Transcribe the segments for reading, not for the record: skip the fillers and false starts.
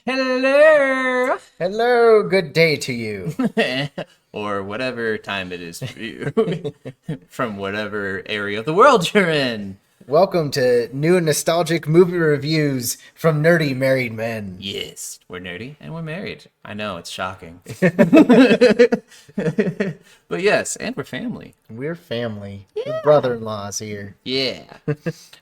Hello! Hello, good day to you. Or whatever time it is for you. From whatever area of the world you're in. Welcome to new nostalgic movie reviews from nerdy married men. Yes, we're nerdy and we're married. I know, it's shocking. But yes, and we're family. We're family. The brother-in-law's here. Yeah.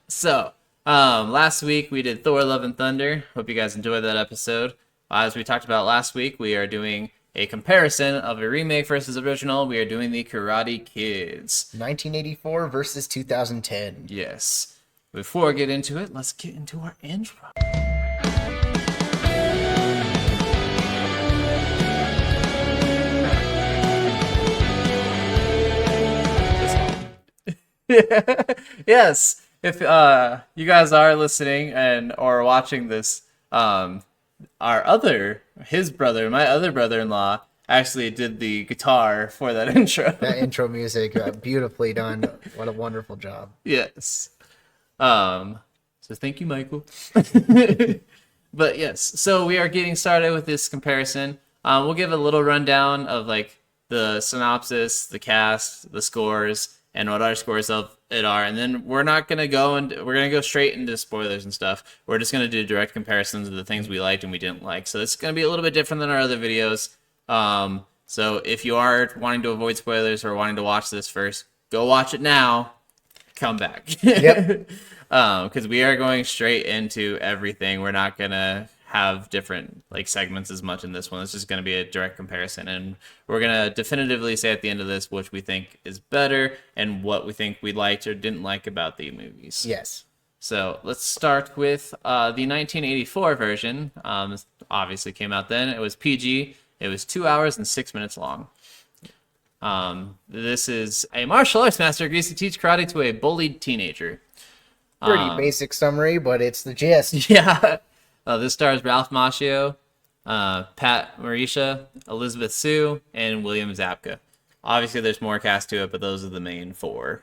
So, last week we did Thor: Love and Thunder. Hope you guys enjoyed that episode. As we talked about last week, we are doing a comparison of a remake versus original. We are doing the Karate Kids. 1984 versus 2010. Yes. Before I get into it, let's get into our intro. Yes. If you guys are listening and or watching this, his brother, my other brother-in-law, actually did the guitar for that intro. That intro music, beautifully done. What a wonderful job. Yes. So thank you, Michael. But yes, so we are getting started with this comparison. We'll give a little rundown of like the synopsis, the cast, the scores, and what our scores of it are, and then we're gonna go straight into spoilers and stuff. We're just gonna do direct comparisons of the things we liked and we didn't like. So it's gonna be a little bit different than our other videos. So if you are wanting to avoid spoilers or wanting to watch this first, go watch it now. Come back. Yep. Because we are going straight into everything. We're not gonna have different like segments as much in this one. It's just gonna be a direct comparison, and we're gonna definitively say at the end of this which we think is better and what we think we liked or didn't like about the movies. Yes. So let's start with the 1984 version. Obviously came out then. It was PG. It was 2 hours and 6 minutes long. This is a martial arts master agrees to teach karate to a bullied teenager. Pretty basic summary, but it's the gist. Yeah. This stars Ralph Macchio, Pat Morita, Elizabeth Sue, and William Zabka. Obviously, there's more cast to it, but those are the main four.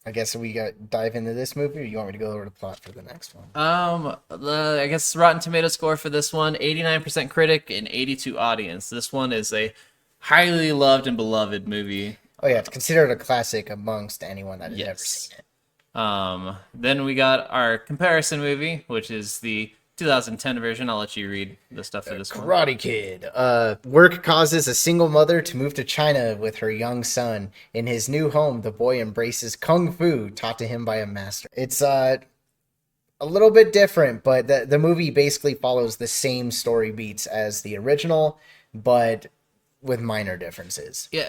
I guess we got dive into this movie, or you want me to go over the plot for the next one? I guess Rotten Tomato score for this one, 89% critic and 82 audience. This one is a highly loved and beloved movie. Oh yeah, it's considered a classic amongst anyone that has ever Yes. seen it. Then we got our comparison movie, which is the 2010 version. I'll let you read the stuff for this one. Karate Kid. Work causes a single mother to move to China with her young son. In his new home, the boy embraces kung fu taught to him by a master. It's a little bit different, but the movie basically follows the same story beats as the original, but with minor differences. Yeah,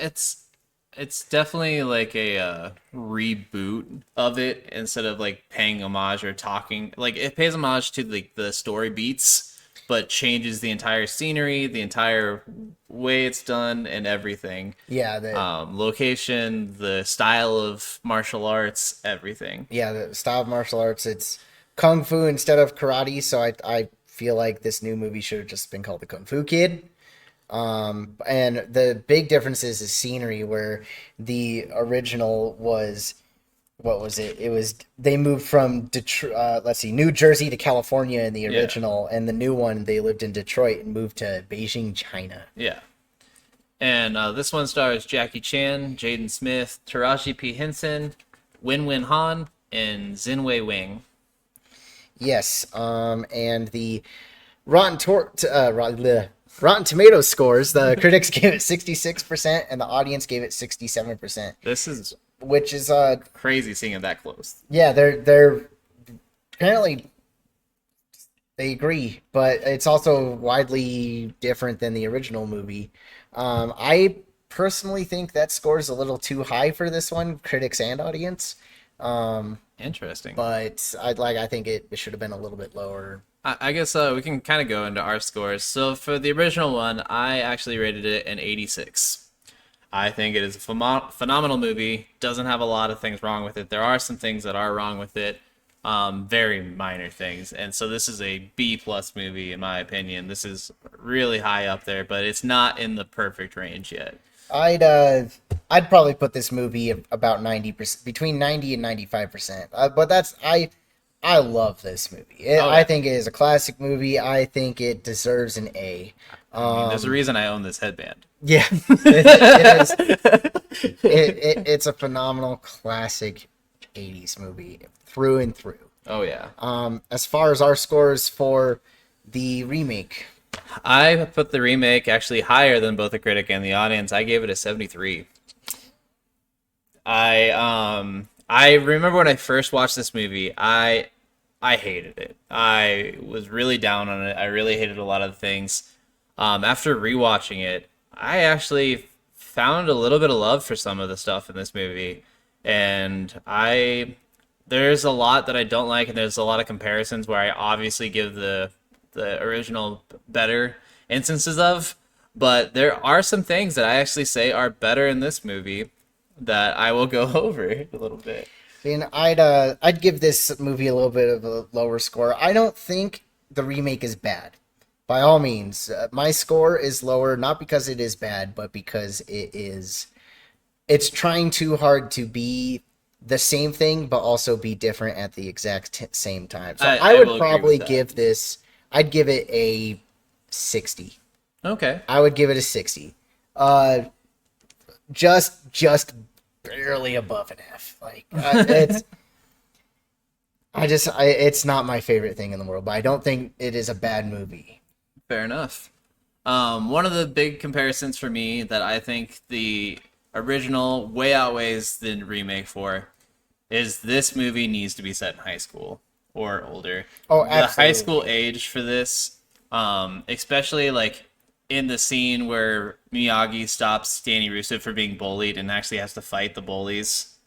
it's definitely like a reboot of it instead of like paying homage or talking. Like it pays homage to the story beats, but changes the entire scenery, the entire way it's done, and everything. Yeah, Location, the style of martial arts, everything. yeah, the style of martial arts, it's kung fu instead of karate, so I feel like this new movie should have just been called The Kung Fu Kid. And the big difference is scenery, where the original was, what was it? It was, they moved from Detroit, New Jersey to California in the original, and the new one, they lived in Detroit and moved to Beijing, China. Yeah. And this one stars Jackie Chan, Jaden Smith, Taraji P. Henson, Win-Win Han, and Zinwei Wang. Yes, and the Rotten Tomatoes scores, the critics gave it 66% and the audience gave it 67%. This is which is crazy seeing it that close. Yeah, they're apparently they agree, but it's also widely different than the original movie. I personally think that score is a little too high for this one, critics and audience. Interesting. But I think it should have been a little bit lower. I guess we can kind of go into our scores. So for the original one, I actually rated it an 86. I think it is a phenomenal movie. Doesn't have a lot of things wrong with it. There are some things that are wrong with it, very minor things. And so this is a B+ movie in my opinion. This is really high up there, but it's not in the perfect range yet. I'd probably put this movie about 90%, between 90 and 95%. But I love this movie. I think it is a classic movie. I think it deserves an A. I mean, there's a reason I own this headband. Yeah, it is. It's a phenomenal classic 80s movie through and through. Oh yeah. As far as our scores for the remake, I put the remake actually higher than both the critic and the audience. I gave it a 73. I remember when I first watched this movie, I hated it. I was really down on it. I really hated a lot of the things. After rewatching it, I actually found a little bit of love for some of the stuff in this movie, and there's a lot that I don't like, and there's a lot of comparisons where I obviously give the original better instances of, but there are some things that I actually say are better in this movie that I will go over a little bit. and I'd give this movie a little bit of a lower score. I don't think the remake is bad. By all means, my score is lower not because it is bad, but because it's trying too hard to be the same thing, but also be different at the exact same time. So I would probably give this. I'd give it a 60. Okay. I would give it a 60. Just barely above an F. Like it's not my favorite thing in the world, but I don't think it is a bad movie. Fair enough. One of the big comparisons for me that I think the original way outweighs the remake for is this movie needs to be set in high school or older. Oh, absolutely. The high school age for this, especially like in the scene where Miyagi stops Danny Russo for being bullied and actually has to fight the bullies,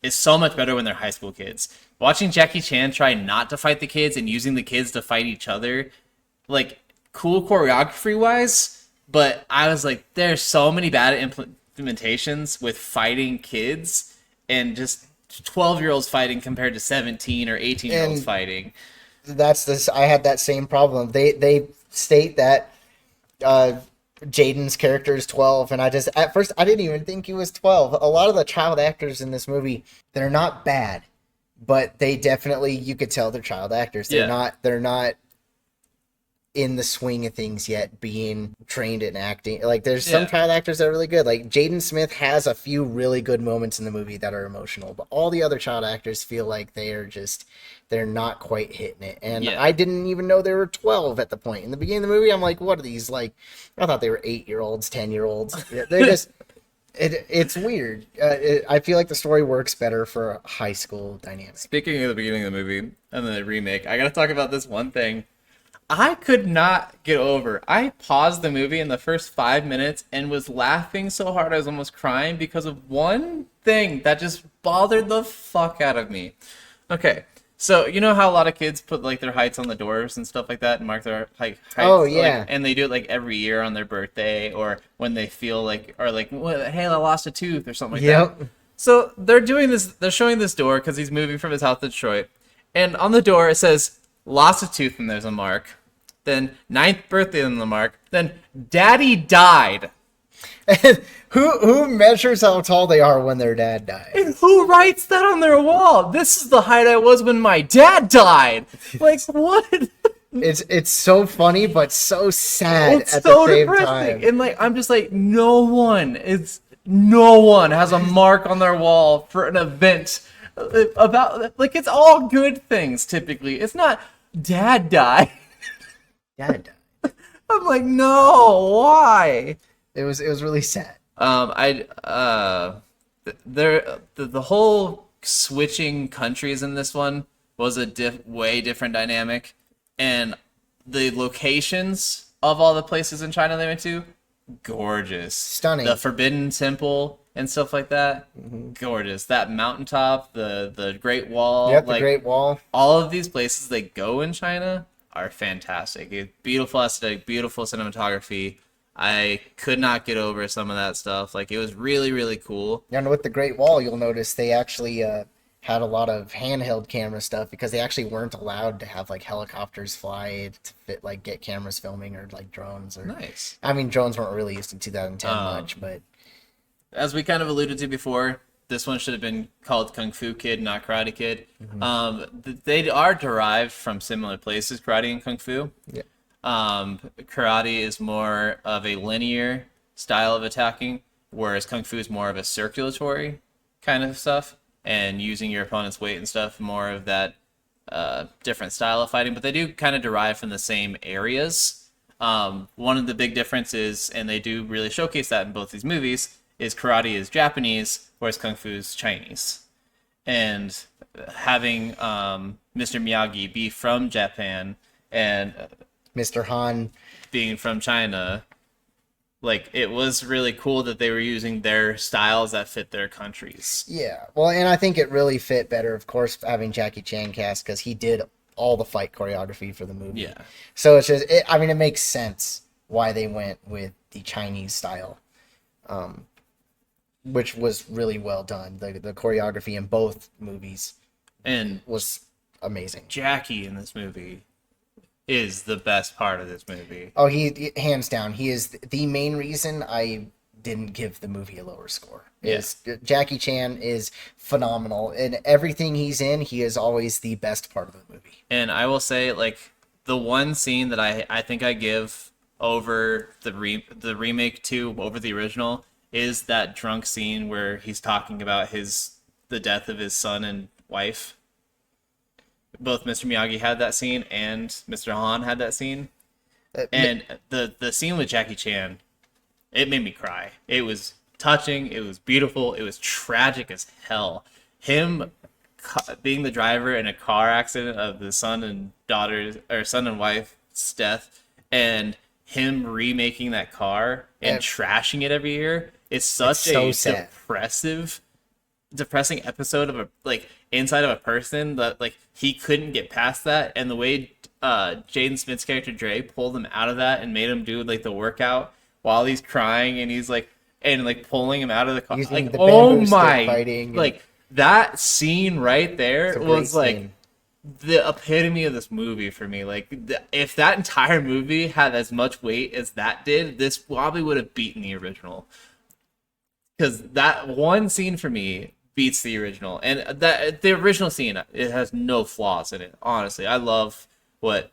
is so much better when they're high school kids. Watching Jackie Chan try not to fight the kids and using the kids to fight each other, like, cool choreography wise, but I was like, there's so many bad implementations with fighting kids and just 12-year-olds fighting compared to 17 or 18-year-olds fighting. That's this. I had that same problem. They state that Jaden's character is 12, and at first I didn't even think he was 12. A lot of the child actors in this movie, they're not bad, but they definitely, you could tell they're child actors. They're not in the swing of things yet, being trained in acting. Like, there's some child actors that are really good. Like, Jaden Smith has a few really good moments in the movie that are emotional, but all the other child actors feel like they're not quite hitting it. And I didn't even know they were 12 at the point. In the beginning of the movie, I'm like, what are these? Like, I thought they were 8-year-olds, 10-year-olds. They're just, it's weird. I feel like the story works better for a high school dynamic. Speaking of the beginning of the movie and the remake, I gotta talk about this one thing I could not get over. I paused the movie in the first 5 minutes and was laughing so hard I was almost crying because of one thing that just bothered the fuck out of me. Okay, so you know how a lot of kids put like their heights on the doors and stuff like that and mark their heights? Oh yeah. Like, and they do it like every year on their birthday or when they feel like, or like, hey, I lost a tooth or something like that. So they're doing this, they're showing this door because he's moving from his house to Detroit. And on the door it says, lost a tooth, and there's a mark. Then 9th birthday and the mark. Then daddy died. who measures how tall they are when their dad dies? And who writes that on their wall? This is the height I was when my dad died. Like, what? It's so funny but so sad it's at so the same depressing. time. And like, I'm just like, no one has a mark on their wall for an event about, like, it's all good things typically. It's not dad died. Dad died. I'm like, no, why? It was really sad. The whole switching countries in this one was a way different dynamic, and the locations of all the places in China they went to, gorgeous, stunning. The Forbidden Temple and stuff like that, gorgeous. That mountaintop, the Great Wall, yep, the Great Wall. All of these places they go in China are fantastic. Beautiful aesthetic, beautiful cinematography. I could not get over some of that stuff. Like, it was really, really cool. And with the Great Wall, you'll notice they actually had a lot of handheld camera stuff because they actually weren't allowed to have like helicopters fly to like get cameras filming or like drones. Or nice. I mean, drones weren't really used in 2010 much, but as we kind of alluded to before, this one should have been called Kung Fu Kid, not Karate Kid. They are derived from similar places, karate and kung fu. Yeah. Karate is more of a linear style of attacking, whereas kung fu is more of a circulatory kind of stuff, and using your opponent's weight and stuff, more of that different style of fighting. But they do kind of derive from the same areas. One of the big differences, and they do really showcase that in both these movies, is karate is Japanese, whereas kung fu is Chinese. And having Mr. Miyagi be from Japan and Mr. Han being from China, like, it was really cool that they were using their styles that fit their countries. Yeah, well, and I think it really fit better, of course, having Jackie Chan cast, because he did all the fight choreography for the movie. Yeah. So it's just, I mean, it makes sense why they went with the Chinese style, which was really well done. The choreography in both movies And was amazing. Jackie in this movie is the best part of this movie. Oh, he hands down, he is the main reason I didn't give the movie a lower score. Jackie Chan is phenomenal. In everything he's in, he is always the best part of the movie. And I will say, like, the one scene that I think I give over the remake to over the original is that drunk scene where he's talking about the death of his son and wife. Both Mr. Miyagi had that scene and Mr. Han had that scene. And the scene with Jackie Chan, it made me cry. It was touching. It was beautiful. It was tragic as hell. Him being the driver in a car accident of the son and wife's death, and him remaking that car and trashing it every year. It's such a depressing episode of inside of a person that, like, he couldn't get past that, and the way Jaden Smith's character Dre pulled him out of that and made him do, like, the workout while he's crying, and he's like pulling him out of the car. Using like, the oh bamboo my, stick fighting like, that scene right there was like scene. the epitome of this movie for me. Like, if that entire movie had as much weight as that did, this probably would have beaten the original. Because that one scene for me beats the original, and that the original scene, it has no flaws in it. Honestly, I love what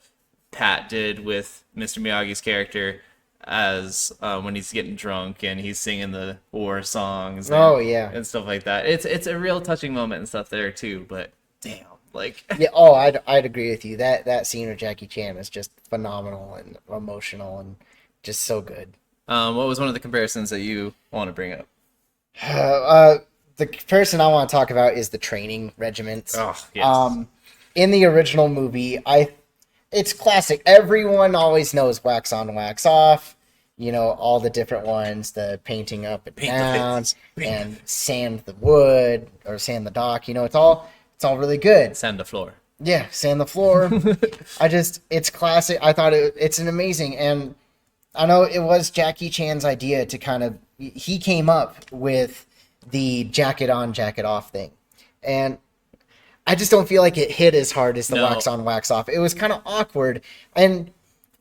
Pat did with Mr. Miyagi's character as when he's getting drunk and he's singing the war songs. And stuff like that. It's a real touching moment and stuff there too. But damn, like yeah. Oh, I'd agree with you. That scene with Jackie Chan is just phenomenal and emotional and just so good. What was one of the comparisons that you want to bring up? The person I want to talk about is the training regiments. Oh, yes. In the original movie, it's classic. Everyone always knows wax on, wax off. You know, all the different ones, the painting up and down, and sand the wood or sand the dock. You know, it's all really good. Sand the floor. Yeah, sand the floor. It's classic. I thought it's an amazing, and I know it was Jackie Chan's idea to kind of, he came up with the jacket on, jacket off thing. And I just don't feel like it hit as hard as the wax on, wax off. It was kind of awkward. And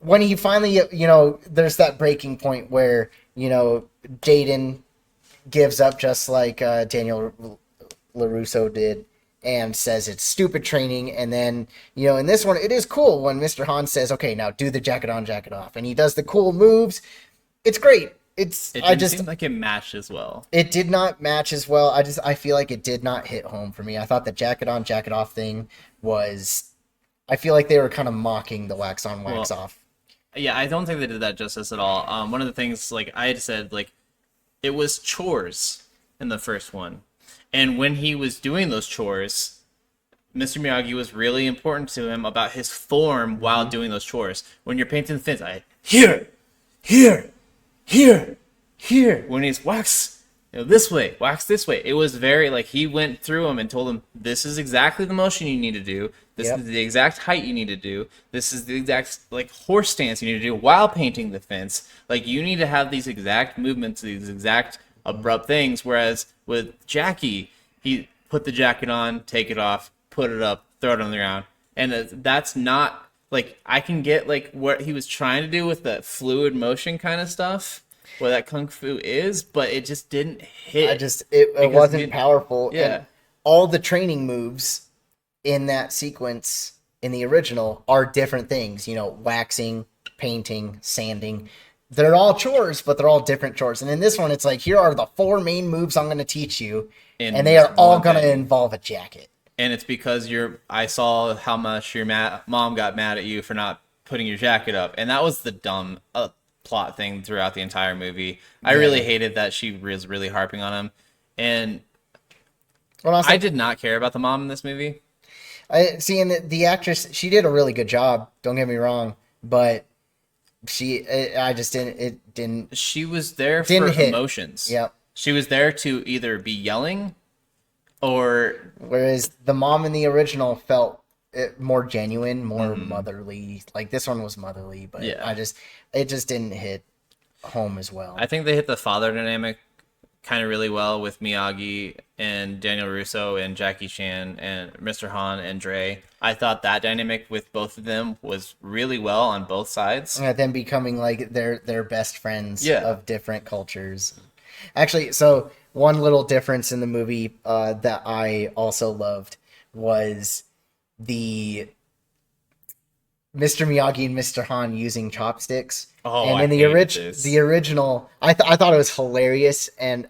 when he finally, you know, there's that breaking point where, you know, Jaden gives up just like Daniel LaRusso did and says it's stupid training. And then, you know, in this one, it is cool when Mr. Han says, okay, now do the jacket on, jacket off. And he does the cool moves. It's great. It didn't seem like it matched as well. It did not match as well. I feel like it did not hit home for me. I thought the jacket on, jacket off thing was, I feel like they were kind of mocking the wax on, wax off. Yeah, I don't think they did that justice at all. One of the things, like I had said, like, it was chores in the first one. And when he was doing those chores, Mr. Miyagi was really important to him about his form while doing those chores. When you're painting the fence, here. When he's wax, you know, this way, wax this way. It was very, like, he went through them and told him, this is exactly the motion you need to do. This is the exact height you need to do. This is the exact, like, horse stance you need to do while painting the fence. Like, you need to have these exact movements, these exact abrupt things. Whereas with Jackie, he put the jacket on, take it off, put it up, throw it on the ground. And that's not, like, I can get, like, what he was trying to do with that fluid motion kind of stuff. what that kung fu is, but it just didn't hit. It Because wasn't powerful. yeah. And all the training moves in that sequence in the original are different things. You know, waxing, painting, sanding. They're all chores, but they're all different chores. And in this one, it's like, here are the 4 main moves I'm going to teach you, In and they this are all one going to thing. involve a jacket. And it's because I saw how much your mom got mad at you for not putting your jacket up, and that was the dumb plot thing throughout the entire movie. I really hated that she was really harping on him, and Well, I did not care about the mom in this movie. I see, and the actress, she did a really good job. Don't get me wrong, but I just didn't. It didn't. She was there Didn't for hit. emotions. Yep. She was there to either be yelling or Whereas the mom in the original felt more genuine, more motherly. Like this one was motherly, but Yeah. it just didn't hit home as well. I think they hit the father dynamic kind of really well with Miyagi and Daniel Russo and Jackie Chan and Mr. Han and Dre. I thought that dynamic with both of them was really well on both sides. And them becoming like their best friends Yeah. of different cultures. Actually, so one little difference in the movie that I also loved was the Mr. Miyagi and Mr. Han using chopsticks. Oh, and I in hated this. the original, I thought it was hilarious. And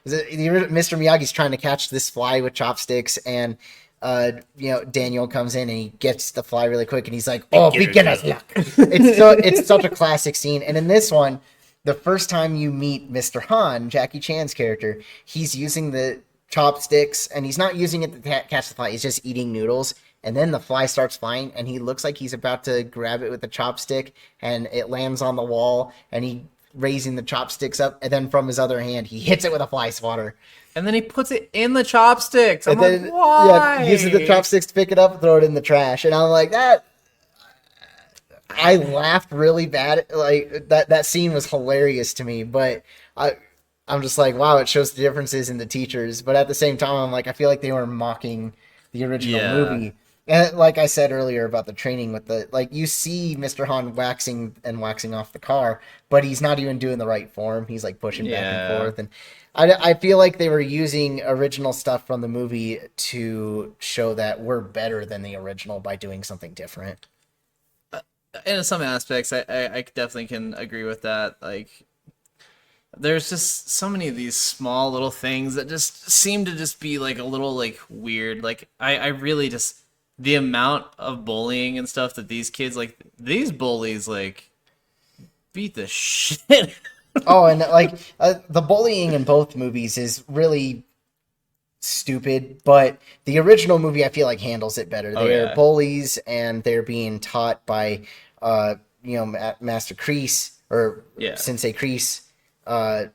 Mr. Miyagi's trying to catch this fly with chopsticks, and Daniel comes in and he gets the fly really quick, and he's like, "Oh, beginner's luck." It's such a classic scene. And in this one, the first time you meet Mr. Han, Jackie Chan's character, he's using the chopsticks, and he's not using it to catch the fly. He's just eating noodles. And then the fly starts flying, and he looks like he's about to grab it with the chopstick, and it lands on the wall, and he raising the chopsticks up, and then from his other hand, he hits it with a fly swatter. And then he puts it in the chopsticks. I'm And then, like, why? yeah, uses the chopsticks to pick it up, throw it in the trash, and I'm like, that. I laughed really bad. Like that scene was hilarious to me, but I'm just like, wow, it shows the differences in the teachers. But at the same time, I'm like, I feel like they were mocking the original movie. And like I said earlier about the training with you see Mr. Han waxing off the car, but he's not even doing the right form. He's like pushing back and forth. And I feel like they were using original stuff from the movie to show that we're better than the original by doing something different. In some aspects, I definitely can agree with that. Like, there's just so many of these small little things that just seem to just be like a little like weird. Like, I really just, the amount of bullying and stuff that these kids, like, these bullies, like, beat the shit. Oh, and the bullying in both movies is really stupid, but the original movie I feel like handles it better. They're bullies, and they're being taught by Master Kreese or Sensei Kreese, about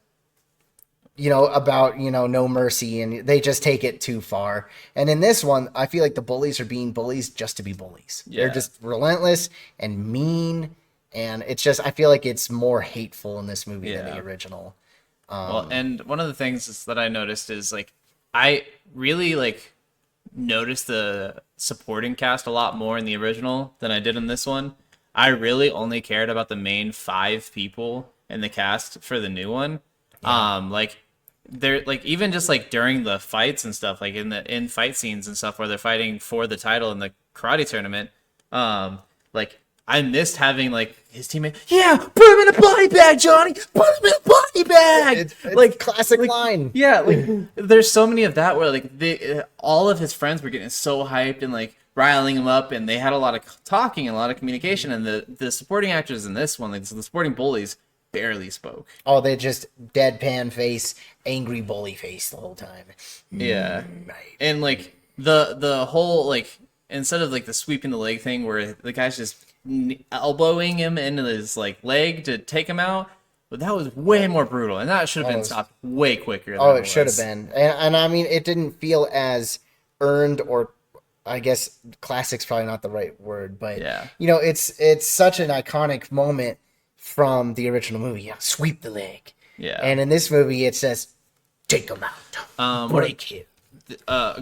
no mercy, and they just take it too far. And in this one, I feel like the bullies are being bullies just to be bullies. They're just relentless and mean, and it's just, I feel like it's more hateful in this movie than the original. Well, and one of the things that I noticed is, like, I really, like, noticed the supporting cast a lot more in the original than I did in this one. I really only cared about the main 5 people in the cast for the new one. They're like, even just like during the fights and stuff, like in fight scenes and stuff where they're fighting for the title in the karate tournament, like, I missed having like his teammate. Yeah, put him in a body bag, Johnny. Put him in a body bag. It's like classic line. Yeah, like there's so many of that where like all of his friends were getting so hyped and like riling him up, and they had a lot of talking and a lot of communication. And the supporting actors in this one, like the supporting bullies, barely spoke. Oh, they just deadpan face, angry bully face the whole time. Yeah, and like the whole, like, instead of like the sweeping the leg thing where the guy's just elbowing him into his like leg to take him out, but that was way more brutal, and that should have been stopped way quicker. Oh, it should have been, and I mean, it didn't feel as earned, or I guess classic's probably not the right word, but it's such an iconic moment from the original movie. Yeah, sweep the leg. Yeah, and in this movie, it says, "Take him out, break him."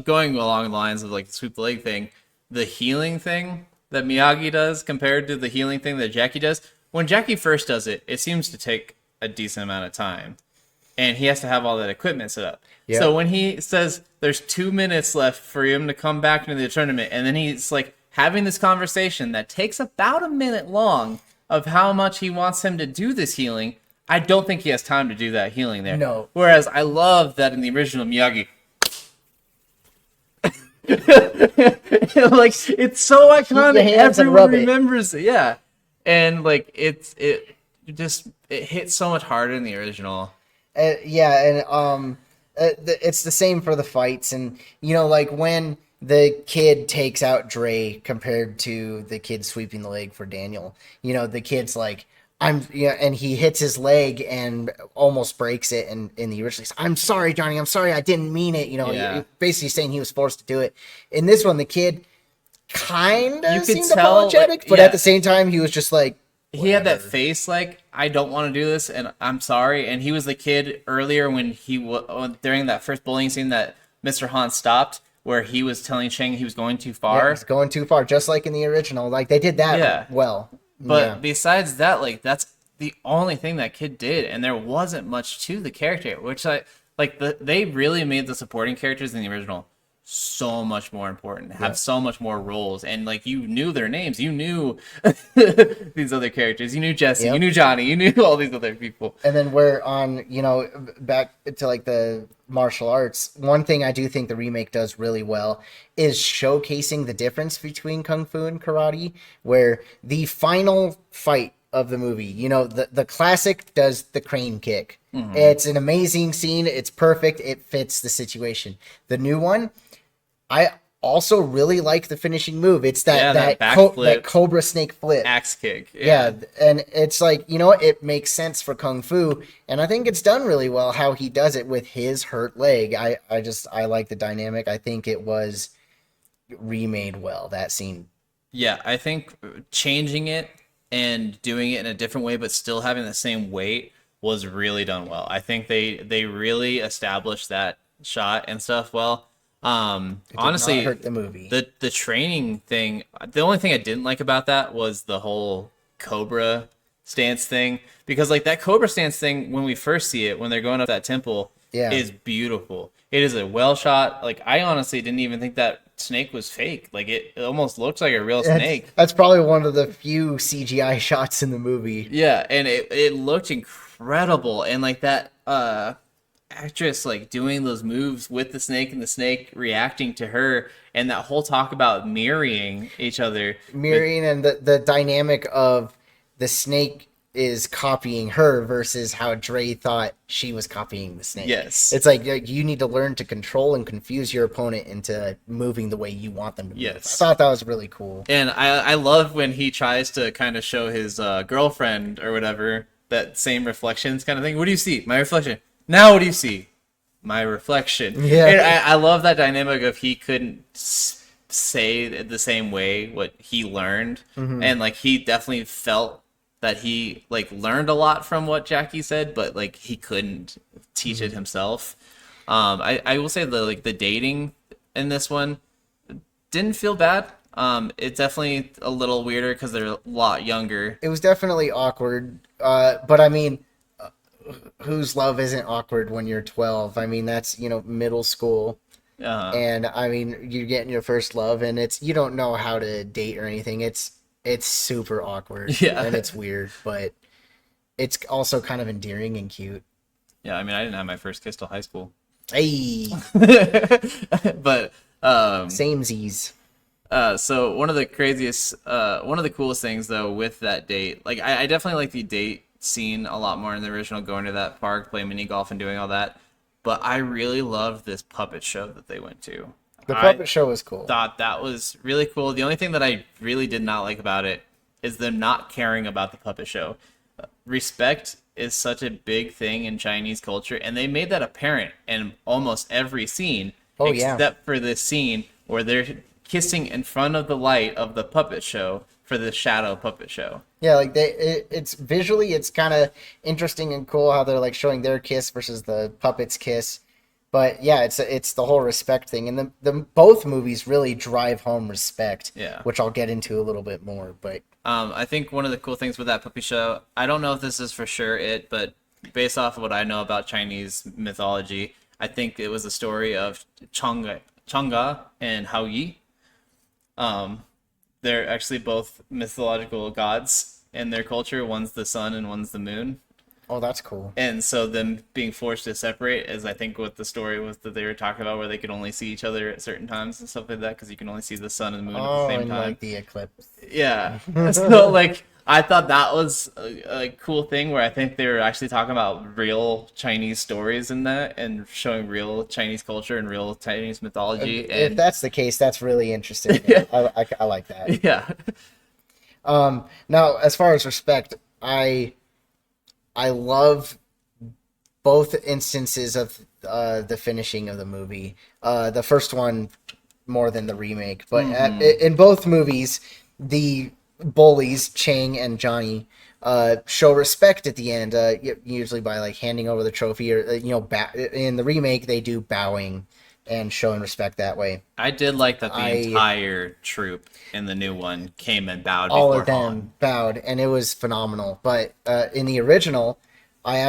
Going along the lines of like the sweep the leg thing, the healing thing that Miyagi does compared to the healing thing that Jackie does. When Jackie first does it, it seems to take a decent amount of time, and he has to have all that equipment set up. Yeah. So when he says there's 2 minutes left for him to come back into the tournament, and then he's like having this conversation that takes about a minute long of how much he wants him to do this healing, I don't think he has time to do that healing there. No. Whereas I love that in the original Miyagi. Like, it's so iconic. Everyone remembers it. Yeah. And like it hits so much harder in the original. It's the same for the fights, and like when the kid takes out Dre compared to the kid sweeping the leg for Daniel. The kid's like, and he hits his leg and almost breaks it. And in the original, I'm sorry, Johnny. I'm sorry. I didn't mean it. Basically saying he was forced to do it. In this one, the kid kind of seemed apologetic, but at the same time, he was just like, whatever. He had that face like, I don't want to do this, and I'm sorry. And he was the kid earlier when during that first bullying scene that Mr. Han stopped, where he was telling Shang he was going too far. Yeah, he's going too far, just like in the original. Like, they did that well. But besides that, like, that's the only thing that kid did, and there wasn't much to the character, which they really made the supporting characters in the original so much more important, have so much more roles, and like you knew their names, you knew these other characters, you knew Jesse, you knew Johnny, you knew all these other people. And then we're on, back to like the martial arts. One thing I do think the remake does really well is showcasing the difference between kung fu and karate, where the final fight of the movie, the classic does the crane kick. Mm-hmm. It's an amazing scene. It's perfect. It fits the situation. The new one, I also really like the finishing move. It's that cobra snake flip. Axe kick. Yeah. And it's like, it makes sense for kung fu. And I think it's done really well how he does it with his hurt leg. I like the dynamic. I think it was remade well, that scene. Yeah, I think changing it and doing it in a different way but still having the same weight was really done well. I think they really established that shot and stuff well. Honestly, not hurt the movie. The training thing, the only thing I didn't like about that was the whole cobra stance thing, because like that cobra stance thing, when we first see it when they're going up that temple, is beautiful. It is a well shot. Like, I honestly didn't even think that snake was fake. Like, it almost looks like a real snake. That's probably one of the few CGI shots in the movie. Yeah, and it looked incredible, and like that actress like doing those moves with the snake and the snake reacting to her, and that whole talk about mirroring each other, and the dynamic of the snake is copying her versus how Dre thought she was copying the snake. Yes, it's like you need to learn to control and confuse your opponent into moving the way you want them to move. Yes, I thought that was really cool. And I love when he tries to kind of show his girlfriend or whatever that same reflections kind of thing. What do you see? My reflection. Now what do you see? My reflection. Yeah. And I love that dynamic of he couldn't say the same way what he learned. Mm-hmm. And like he definitely felt that he like learned a lot from what Jackie said, but like he couldn't teach it himself. I will say the dating in this one didn't feel bad. It's definitely a little weirder because they're a lot younger. It was definitely awkward. But I mean, whose love isn't awkward when you're 12? I mean, that's, middle school. And I mean, you're getting your first love, and you don't know how to date or anything. It's super awkward. Yeah. And it's weird, but it's also kind of endearing and cute. Yeah, I mean, I didn't have my first kiss till high school. Hey. But samesies. So one of the coolest things though with that date, like I definitely like the date scene a lot more in the original, going to that park, playing mini golf and doing all that. But I really loved this puppet show that they went to. The puppet show was cool. Thought that was really cool. The only thing that I really did not like about it is them not caring about the puppet show. Respect is such a big thing in Chinese culture, and they made that apparent in almost every scene, except for this scene where they're kissing in front of the light of the puppet show for the shadow puppet show. Yeah, like it's visually, it's kind of interesting and cool how they're like showing their kiss versus the puppet's kiss. But yeah, it's the whole respect thing, and the both movies really drive home respect. Yeah, which I'll get into a little bit more. But I think one of the cool things with that puppy show, I don't know if this is for sure but based off of what I know about Chinese mythology, I think it was a story of Chang'e and Hao Yi. They're actually both mythological gods in their culture. One's the sun and one's the moon. Oh, that's cool. And so them being forced to separate is, I think, what the story was that they were talking about, where they could only see each other at certain times and stuff like that, because you can only see the sun and the moon at the same and time. like the eclipse. Yeah. So like I thought that was a cool thing, where I think they were actually talking about real Chinese stories in that and showing real Chinese culture and real Chinese mythology. If that's the case, that's really interesting. Yeah. I like that. Yeah. Now, as far as respect, I love both instances of the finishing of the movie. The first one more than the remake, but in both movies, the bullies Chang and Johnny show respect at the end, usually by like handing over the trophy, or in the remake they do bowing and showing respect that way. I did like that the entire troop in the new one came and bowed All before of them Han. bowed, and it was phenomenal. But in the original, I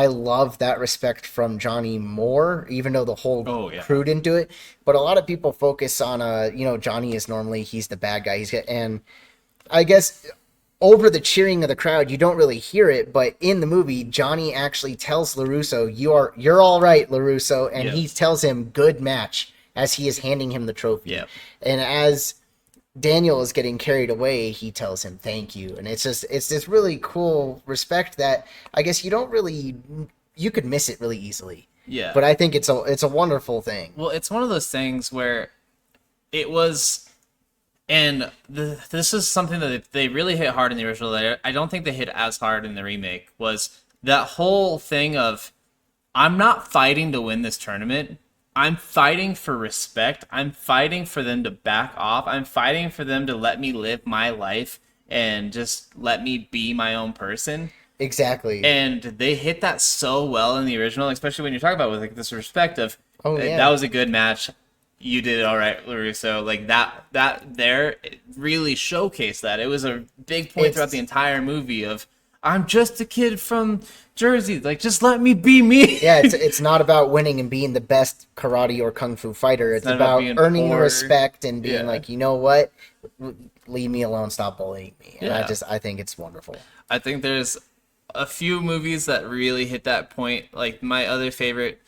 love that respect from Johnny more, even though the whole crew didn't do it. But a lot of people focus on Johnny is normally he's the bad guy. And I guess over the cheering of the crowd, you don't really hear it, but in the movie, Johnny actually tells LaRusso, "You're all right, LaRusso," and he tells him, "Good match," as he is handing him the trophy. Yep. And as Daniel is getting carried away, he tells him thank you, and it's this really cool respect that I guess you could miss it really easily. Yeah. But I think it's a wonderful thing. Well, it's one of those things where it was. And this is something that they really hit hard in the original. I don't think they hit as hard in the remake. Was that whole thing of, I'm not fighting to win this tournament. I'm fighting for respect. I'm fighting for them to back off. I'm fighting for them to let me live my life and just let me be my own person. Exactly. And they hit that so well in the original, especially when you're talking about with like this respect of, that was a good match. You did it all right, LaRusso. Like that there really showcased that. It was a big point throughout the entire movie of, I'm just a kid from Jersey. Like, just let me be me. Yeah, it's not about winning and being the best karate or kung fu fighter. It's about earning the respect and being like, you know what? Leave me alone. Stop bullying me. And I think it's wonderful. I think there's a few movies that really hit that point. Like my other favorite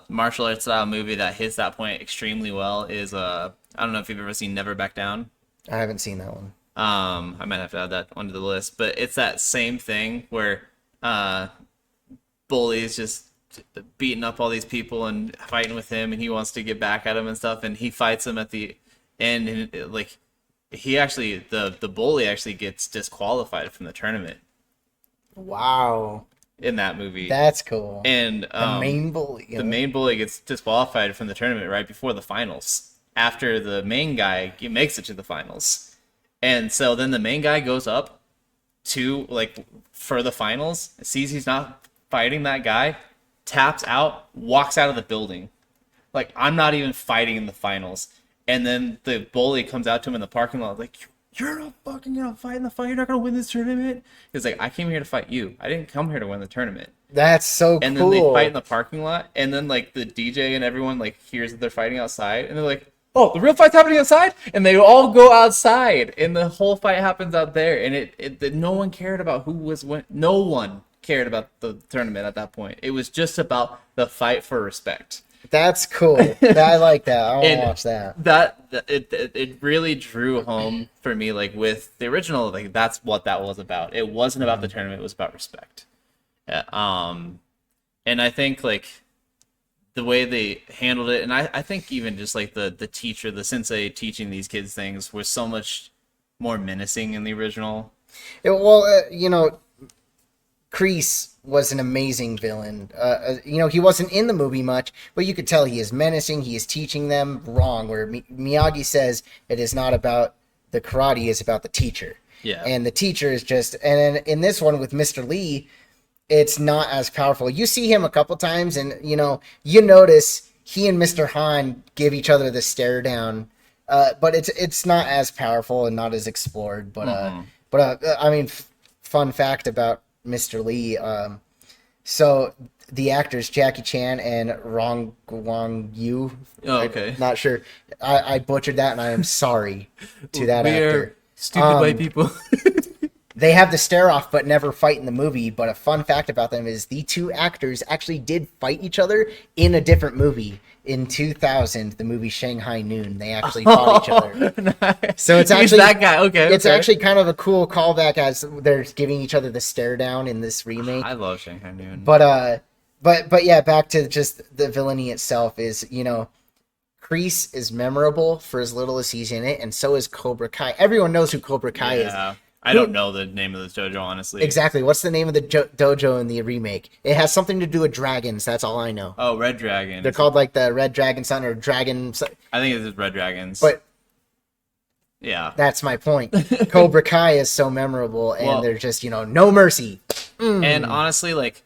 martial arts style movie that hits that point extremely well is I don't know if you've ever seen Never Back Down. I haven't seen that one. I might have to add that onto the list, but it's that same thing where bullies just beating up all these people and fighting with him, and he wants to get back at him and stuff, and he fights him at the end, and like he actually the bully actually gets disqualified from the tournament. Wow. In that movie. That's cool. And the main bully. The main bully gets disqualified from the tournament right before the finals, after the main guy makes it to the finals. And so then the main guy goes up to, like, for the finals, sees he's not fighting that guy, taps out, walks out of the building. Like, I'm not even fighting in the finals. And then the bully comes out to him in the parking lot, like, you're not fucking gonna fight in the fight. You're not gonna win this tournament. He's like, I came here to fight you. I didn't come here to win the tournament. That's so cool. And then they fight in the parking lot, and then like the DJ and everyone like hears that they're fighting outside, and they're like, oh, the real fight's happening outside, and they all go outside, and the whole fight happens out there, and it no one cared about who was win. No one cared about the tournament at that point. It was just about the fight for respect. That's cool. I like that. I want to watch that. It really drew home for me, like with the original, like that's what that was about. It wasn't about the tournament, it was about respect. And I think like the way they handled it, and I think even just like the teacher, the sensei teaching these kids things was so much more menacing in the original. Kreese was an amazing villain. He wasn't in the movie much, but you could tell he is menacing. He is teaching them wrong, where Miyagi says it is not about the karate, it's about the teacher. Yeah. And the teacher is just, and in this one with Mr. Lee, it's not as powerful. You see him a couple times, and you notice he and Mr. Han give each other the stare down, but it's not as powerful and not as explored. But I mean, fun fact about Mr. Lee, So the actors Jackie Chan and Rong Guang Yu. Oh, okay. Not sure. I butchered that, and I am sorry to that We actor. are stupid white people. They have the stare off, but never fight in the movie. But a fun fact about them is the two actors actually did fight each other in a different movie. In 2000, the movie Shanghai Noon, they actually fought each other. Nice. So it's He's actually that guy. Okay, It's okay. actually kind of a cool callback as they're giving each other the stare down in this remake. I love Shanghai Noon. But yeah, back to just the villainy itself is, Kreese is memorable for as little as he's in it, and so is Cobra Kai. Everyone knows who Cobra Kai is. I don't know the name of this dojo, honestly. Exactly. What's the name of the dojo in the remake? It has something to do with dragons. That's all I know. Oh, Red Dragon. They're called like the Red Dragon Sun or Dragon. I think it's Red Dragons. But yeah, that's my point. Cobra Kai is so memorable, and they're just no mercy. And honestly, like,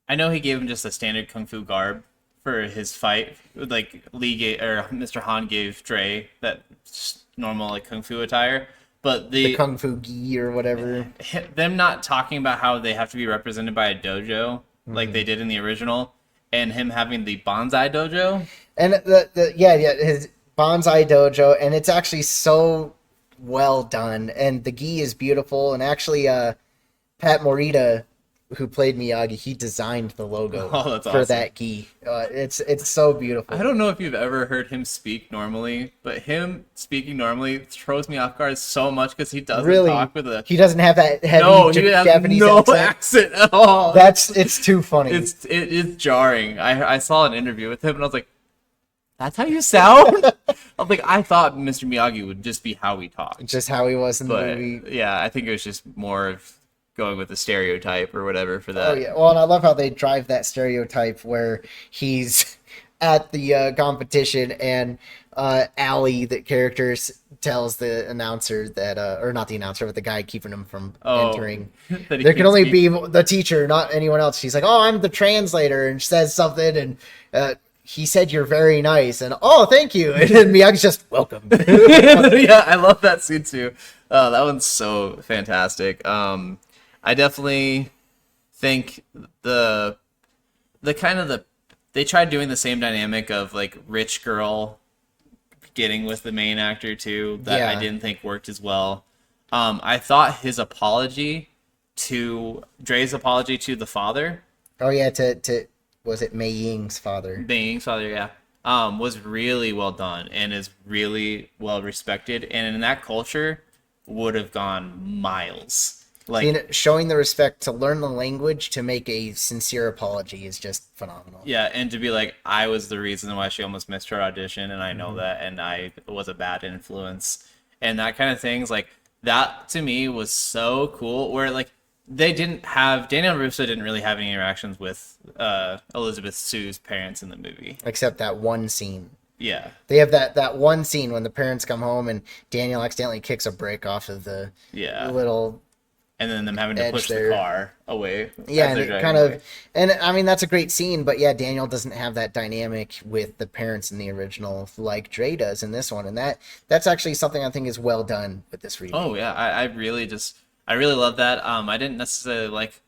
I know he gave him just a standard kung fu garb for his fight. Like Mr. Han gave Dre that just normal like kung fu attire. But the kung fu gi or whatever. Them not talking about how they have to be represented by a dojo like they did in the original, and him having the bonsai dojo. And his bonsai dojo, and it's actually so well done, and the gi is beautiful, and actually Pat Morita, who played Miyagi, he designed the logo for that gi. It's so beautiful. I don't know if you've ever heard him speak normally, but him speaking normally throws me off guard so much because he doesn't talk with a... He doesn't have that heavy Japanese accent at all. It's too funny. It's jarring. I saw an interview with him and I was like, that's how you sound? I'm like, I thought Mr. Miyagi would just be how he talked. Just how he was in the movie. Yeah, I think it was just more of going with the stereotype or whatever for that. Oh yeah, well, and I love how they drive that stereotype where he's at the competition and Allie, the character, tells the announcer that, or not the announcer, but the guy keeping him from entering. There can only be the teacher, not anyone else. She's like, "Oh, I'm the translator," and says something, and he said, "You're very nice," and "Oh, thank you," and then Miyagi's just welcome. Yeah, I love that scene too. That one's so fantastic. I definitely think they tried doing the same dynamic of like rich girl getting with the main actor too that I didn't think worked as well. I thought his apology to Dre's apology to the father. Oh yeah, to was it Mei Ying's father? Mei Ying's father, yeah. Was really well done and is really well respected, and in that culture would have gone miles. Like showing the respect to learn the language to make a sincere apology is just phenomenal. Yeah, and to be like, I was the reason why she almost missed her audition, and I know that, and I was a bad influence, and that kind of things. Like that to me was so cool. Where like Daniel Russo didn't really have any interactions with Elizabeth Sue's parents in the movie, except that one scene. Yeah, they have that one scene when the parents come home and Daniel accidentally kicks a brick off of the little. And then them having to push the car away. Yeah, and I mean that's a great scene, but yeah, Daniel doesn't have that dynamic with the parents in the original like Dre does in this one, and that's actually something I think is well done with this remake. Oh yeah, I really love that. I didn't necessarily like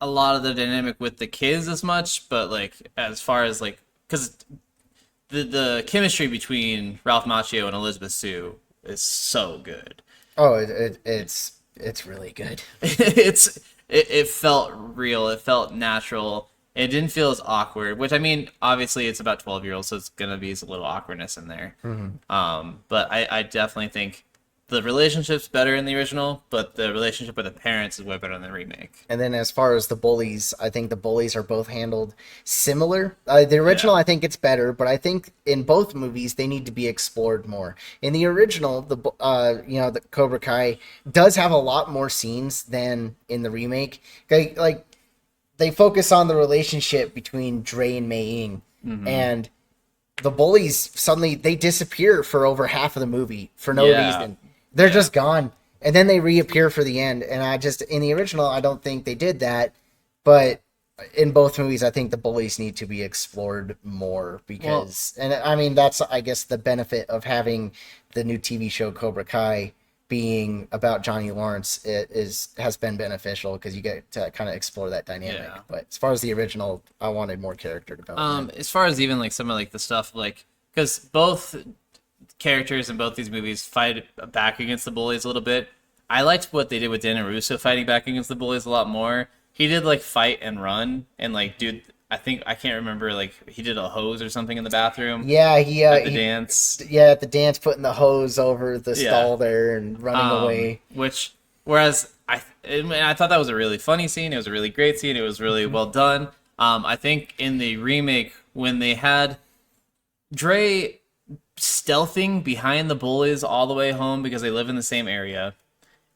a lot of the dynamic with the kids as much, but like as far as like because the chemistry between Ralph Macchio and Elizabeth Sue is so good. Oh, it's really good. It felt real. It felt natural. It didn't feel as awkward, which I mean, obviously it's about 12-year-olds, so it's gonna be a little awkwardness in there. Mm-hmm. But I definitely think the relationship's better in the original, but the relationship with the parents is way better in the remake. And then as far as the bullies, I think the bullies are both handled similar. The original, I think it's better, but I think in both movies they need to be explored more. In the original, the Cobra Kai does have a lot more scenes than in the remake. They focus on the relationship between Dre and Mei Ying, and the bullies suddenly they disappear for over half of the movie for no reason. They're just gone. And then they reappear for the end. And in the original, I don't think they did that. But in both movies, I think the bullies need to be explored more because, and I mean, that's, I guess, the benefit of having the new TV show Cobra Kai being about Johnny Lawrence has been beneficial because you get to kind of explore that dynamic. Yeah. But as far as the original, I wanted more character development. As far as even like some of like the stuff like because both characters in both these movies fight back against the bullies a little bit. I liked what they did with Daniel Russo fighting back against the bullies a lot more. He did like fight and run and like dude. I can't remember, like, he did a hose or something in the bathroom. Yeah, at the dance. Yeah, at the dance, putting the hose over the stall there and running away. Whereas I thought that was a really funny scene. It was a really great scene. It was really well done. I think in the remake, when they had Dre stealthing behind the bullies all the way home because they live in the same area,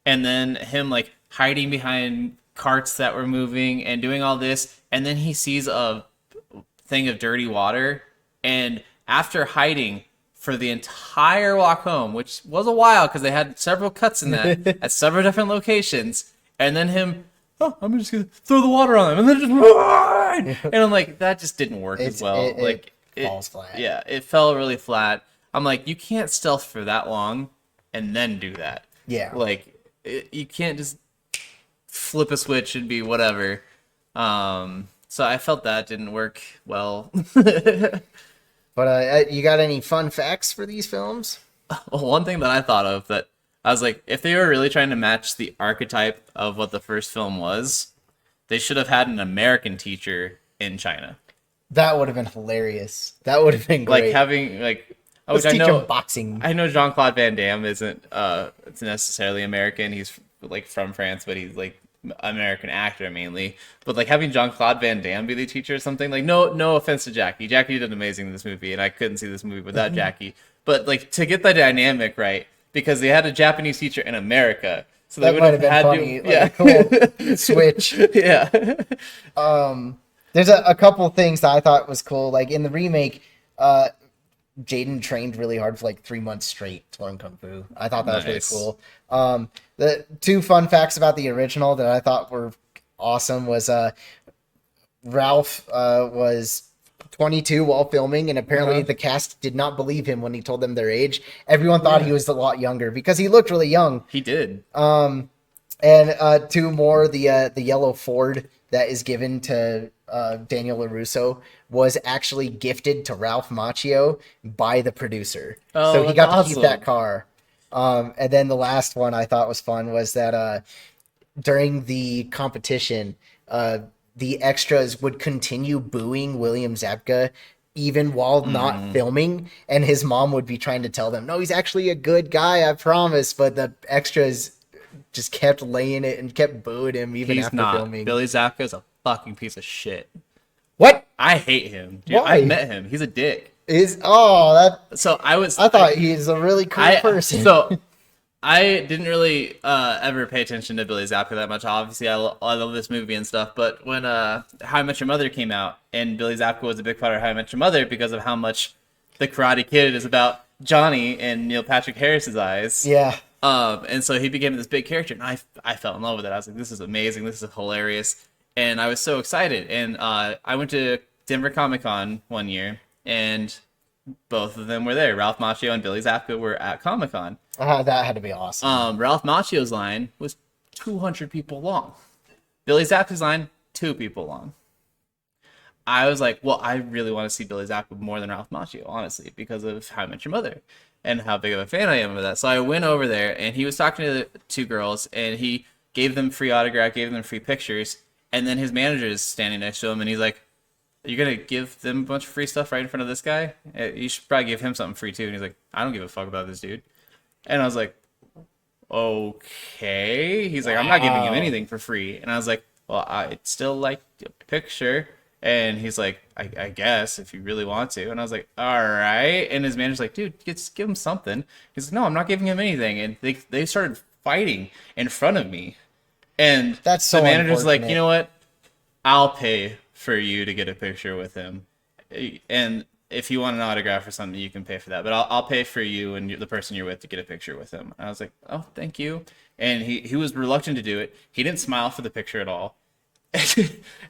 and then him, like, hiding behind carts that were moving and doing all this, and then he sees a thing of dirty water, and after hiding for the entire walk home, which was a while because they had several cuts in that at several different locations, and then him, oh, I'm just gonna throw the water on them, and then just run! And I'm like, that just didn't work as well. It falls flat. Yeah, it fell really flat. I'm like, you can't stealth for that long and then do that. Yeah, like you can't just flip a switch and be whatever. So I felt that didn't work well. But you got any fun facts for these films? Well, one thing that I thought of that I was like, if they were really trying to match the archetype of what the first film was, they should have had an American teacher in China. That would have been hilarious. That would have been great. Like having like, let's teach him boxing. I know Jean-Claude Van Damme isn't it's necessarily American. He's like from France, but he's like American actor mainly. But like having Jean-Claude Van Damme be the teacher or something, like no offense to Jackie. Jackie did amazing in this movie, and I couldn't see this movie without Jackie. But like to get the dynamic right, because they had a Japanese teacher in America, so they that would might have been had funny. to, yeah, Cool switch. Yeah. There's a couple things that I thought was cool. Like in the remake, Jaden trained really hard for like 3 months straight to learn Kung Fu. I thought that was really cool. The two fun facts about the original that I thought were awesome was Ralph was 22 while filming, and apparently the cast did not believe him when he told them their age. Everyone thought he was a lot younger because he looked really young. He did. And two more, the yellow Ford that is given to Daniel LaRusso was actually gifted to Ralph Macchio by the producer. So he got to keep that car. And then the last one I thought was fun was that during the competition, the extras would continue booing William Zabka even while not filming, and his mom would be trying to tell them, no, he's actually a good guy, I promise, but the extras just kept laying it and kept booing him even after filming. Billy Zabka is a fucking piece of shit. What? I hate him. Dude, Why? I met him. He's a dick. I thought he's a really cool person. So I didn't really ever pay attention to Billy Zabka that much. Obviously, I love this movie and stuff. But when How I Met Your Mother came out, and Billy Zabka was a big part of How I Met Your Mother because of how much The Karate Kid is about Johnny in Neil Patrick Harris's eyes. Yeah. And so he became this big character, and I fell in love with it. I was like, this is amazing. This is hilarious. And I was so excited. And I went to Denver Comic-Con one year, and both of them were there. Ralph Macchio and Billy Zabka were at Comic-Con. That had to be awesome. Ralph Macchio's line was 200 people long. Billy Zabka's line, 2 people long. I was like, well, I really want to see Billy Zabka more than Ralph Macchio, honestly, because of How I Met Your Mother and how big of a fan I am of that. So I went over there, and he was talking to the 2 girls, and he gave them free autograph, gave them free pictures, and then his manager is standing next to him, and he's like, you're going to give them a bunch of free stuff right in front of this guy? You should probably give him something free, too. And he's like, I don't give a fuck about this dude. And I was like, okay. He's like, I'm not giving him anything for free. And I was like, well, I'd still like a picture. And he's like, I guess, if you really want to. And I was like, all right. And his manager's like, dude, just give him something. He's like, no, I'm not giving him anything. And they started fighting in front of me. And that's so the manager's like, you know what? I'll pay for you to get a picture with him. And if you want an autograph or something, you can pay for that. But I'll pay for you and the person you're with to get a picture with him. And I was like, oh, thank you. And he was reluctant to do it. He didn't smile for the picture at all.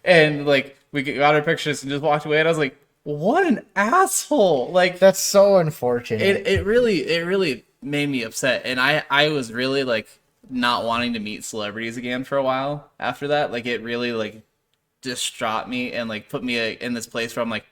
And like we got our pictures and just walked away. And I was like, what an asshole! Like that's so unfortunate. It really made me upset. And I was really like not wanting to meet celebrities again for a while after that. Like it really like distraught me and like put me in this place where I'm like,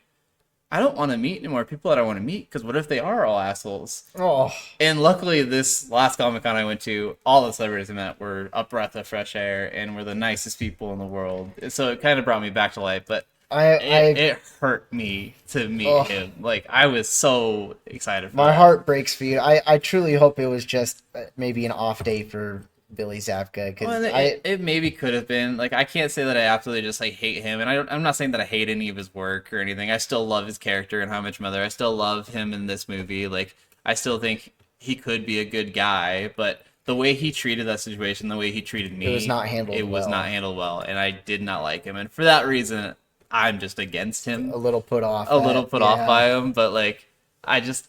I don't want to meet any more people that I want to meet, because what if they are all assholes? Oh, And luckily, this last Comic-Con I went to, all the celebrities I met were a breath of fresh air and were the nicest people in the world. So it kind of brought me back to life, but it hurt me to meet him. Like, I was so excited for my that. heart breaks for you. I truly hope it was just maybe an off day for Billy Zabka, because Well, it maybe could have been. Like, I can't say that I absolutely just like hate him, and I'm not saying that I hate any of his work or anything. I still love his character in How I Met Your Mother. I still love him in this movie. Like, I still think he could be a good guy, but the way he treated that situation, the way he treated me, it was not handled it was well. not handled well, and I did not like him. And for that reason, I'm just against him. A little put off. Off by him, but like, I just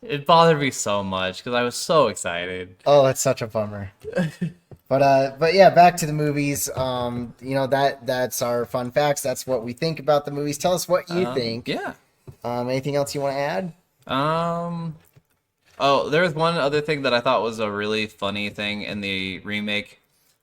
it bothered me so much because I was so excited. Oh, it's such a bummer. But yeah, back to the movies. You know, that's our fun facts. That's what we think about the movies. Tell us what you think. Yeah. Anything else you want to add? Oh, there was one other thing that I thought was a really funny thing in the remake.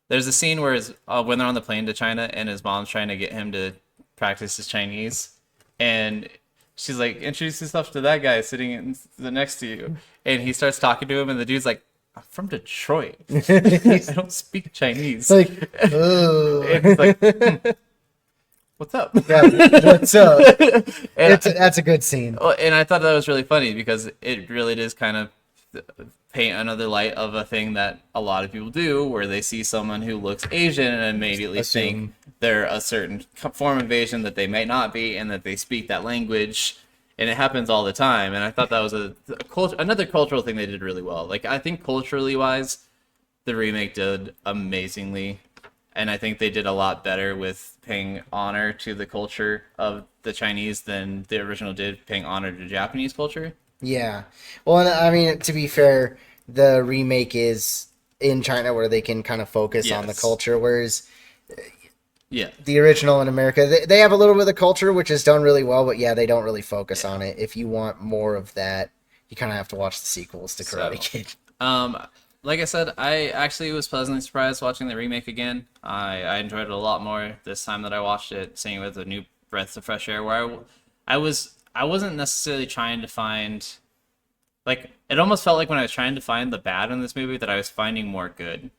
There's a scene where when they're on the plane to China and his mom's trying to get him to practice his Chinese, and she's like, introduce yourself to that guy sitting next to you, and he starts talking to him, and the dude's like, I'm from Detroit. I don't speak Chinese. It's like, oh. And he's like, what's up? Yeah, what's up? And That's a good scene. and I thought that was really funny because it really does kind of paint another light of a thing that a lot of people do, where they see someone who looks Asian and immediately think they're a certain form of Asian that they might not be, and that they speak that language. And it happens all the time. And I thought that was another cultural thing they did really well. Like, I think culturally wise, the remake did amazingly. And I think they did a lot better with paying honor to the culture of the Chinese than the original did paying honor to Japanese culture. Yeah. Well, and I mean, to be fair, the remake is in China where they can kind of focus on the culture, whereas the original in America, they have a little bit of culture, which is done really well, but they don't really focus on it. If you want more of that, you kind of have to watch the sequels to Karate Kid. Like I said, I actually was pleasantly surprised watching the remake again. I enjoyed it a lot more this time that I watched it, seeing it with a new breath of fresh air, where I wasn't necessarily trying to find, like, it almost felt like when I was trying to find the bad in this movie that I was finding more good.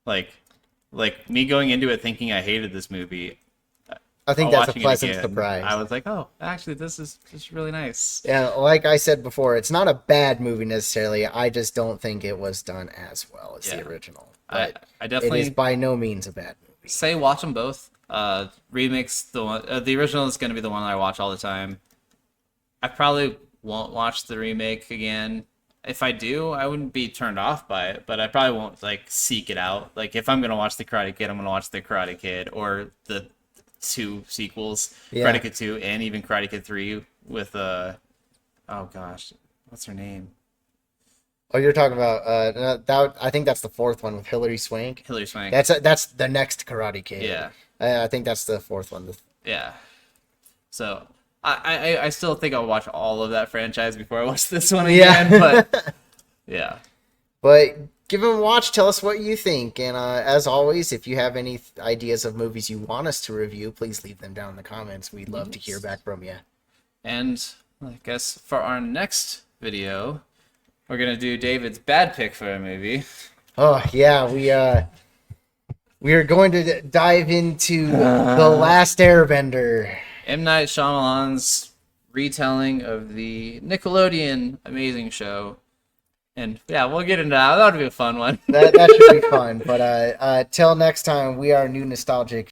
Like me going into it thinking I hated this movie. I think that's a pleasant surprise. I was like, oh, actually, this is just really nice. Yeah, like I said before, it's not a bad movie necessarily. I just don't think it was done as well as the original. But I definitely, it is by no means a bad movie. Say watch them both. Remakes the one. The original is going to be the one that I watch all the time. I probably won't watch the remake again. If I do, I wouldn't be turned off by it, but I probably won't like seek it out. Like, if I'm gonna watch the Karate Kid, I'm gonna watch the Karate Kid or the two sequels, Karate Kid 2 and even Karate Kid 3 with oh gosh, what's her name? Oh, you're talking about that? I think that's the fourth one with Hilary Swank. Hilary Swank. That's the next Karate Kid. Yeah. I think that's the fourth one. Yeah. So I still think I'll watch all of that franchise before I watch this one again. But yeah. But give them a watch. Tell us what you think. And as always, if you have any ideas of movies you want us to review, please leave them down in the comments. We'd love to hear back from you. And I guess for our next video, we're gonna do David's bad pick for a movie. Oh yeah, we are going to dive into The Last Airbender. M. Night Shyamalan's retelling of the Nickelodeon amazing show. And yeah, we'll get into that. That'll be a fun one. that should be fun. But till next time, we are New Nostalgic.